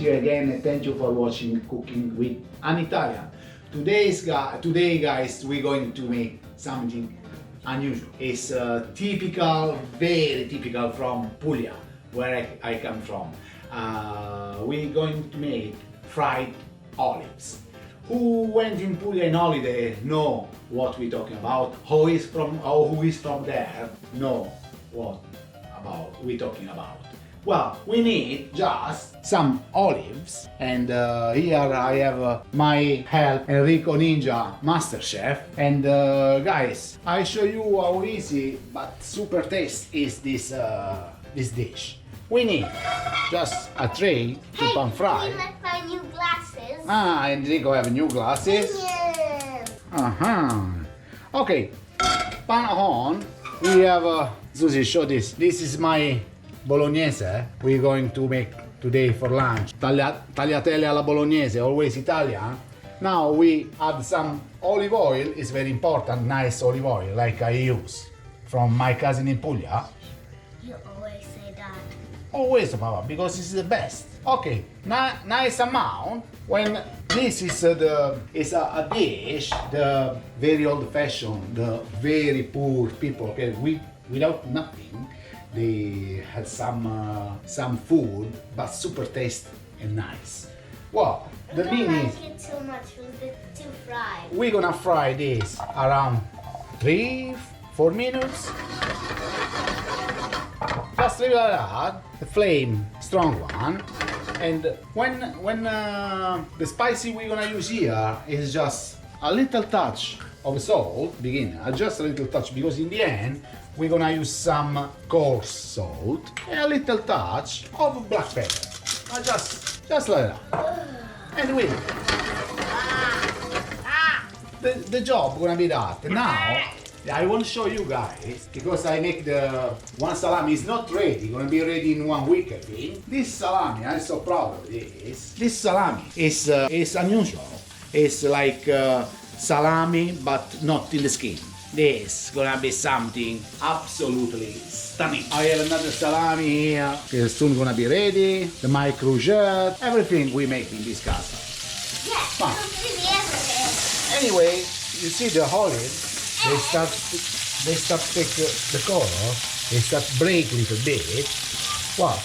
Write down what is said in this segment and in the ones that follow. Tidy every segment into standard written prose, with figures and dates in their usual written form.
you again and thank you for watching Cooking with an Italian. Today guys, we're going to make something unusual. It's typical, very typical from Puglia, where I come from. We're going to make fried olives. Who went in Puglia in holiday know what we're talking about. Who is from there know what we're talking about. Well, we need just some olives, and here I have my help Enrico Ninja Master Chef. And guys, I show you how easy but super tasty is this dish. We need just a tray to pan fry. Hey, let's buy new glasses. Ah, Enrico have new glasses. Yeah. Okay, pan on. We have Susie, show this. This is my bolognese. We're going to make today for lunch. Tagliatelle alla bolognese, always Italian. Now we add some olive oil. It's very important, nice olive oil, like I use from my cousin in Puglia. You always say that. Always, Papa, because it's the best. Okay, nice amount. When this is a dish, the very old-fashioned, the very poor people, okay, without nothing, they had some food, but super tasty and nice. Well, the I mean don't is like it too much with it too fried. we're gonna fry this around 3-4 minutes. Just leave it like that, the flame strong one, and when the spicy we're gonna use here is just a little touch of salt, just a little touch, because in the end we're gonna use some coarse salt and a little touch of black pepper, just like that, and we the job gonna be that. Now I want to show you guys, because I make the one salami is not ready, gonna be ready in 1 week I think. This salami, I'm so proud of this. This salami is unusual. It's like salami but not in the skin. This gonna be something absolutely stunning. I have another salami here, it's soon gonna be ready. The micro-jet, everything we make in this casa. Yeah, Fine. completely everything. Anyway, you see the olives, they start take the color, they start break a little bit. Well,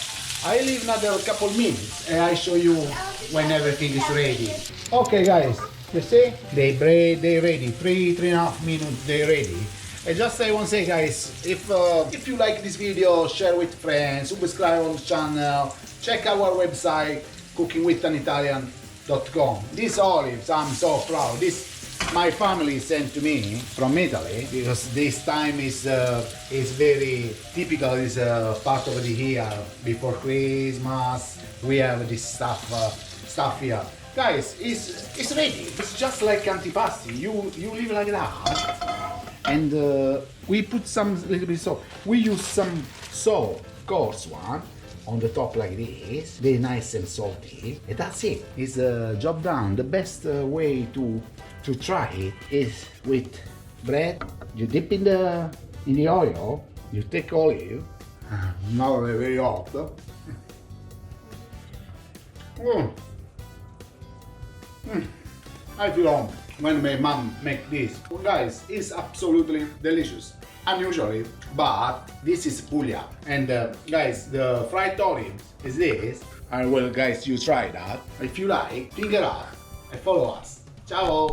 I leave another couple minutes and I show you when everything is ready. Okay guys, you see, they ready, 3.5 minutes they ready. And just I want to say guys, if you like this video, share with friends, subscribe on the channel, check our website cookingwithanitalian.com. These olives, I'm so proud. This my family sent to me from Italy, because this time is very typical. Is part of the year before Christmas. We have this stuff here. Guys, it's ready. It's just like antipasti. You leave like that, and we put some little bit salt. We use some salt, coarse one, on the top like this, very nice and salty, and that's it. It's job done. The best way to try it is with bread. You dip in the oil, you take olive, now they're very hot. I feel home when my mom make this. Guys, it's absolutely delicious. Unusually, but this is Puglia. And guys, the fried olive is this. And well guys, you try that. If you like, finger up and follow us. Ciao!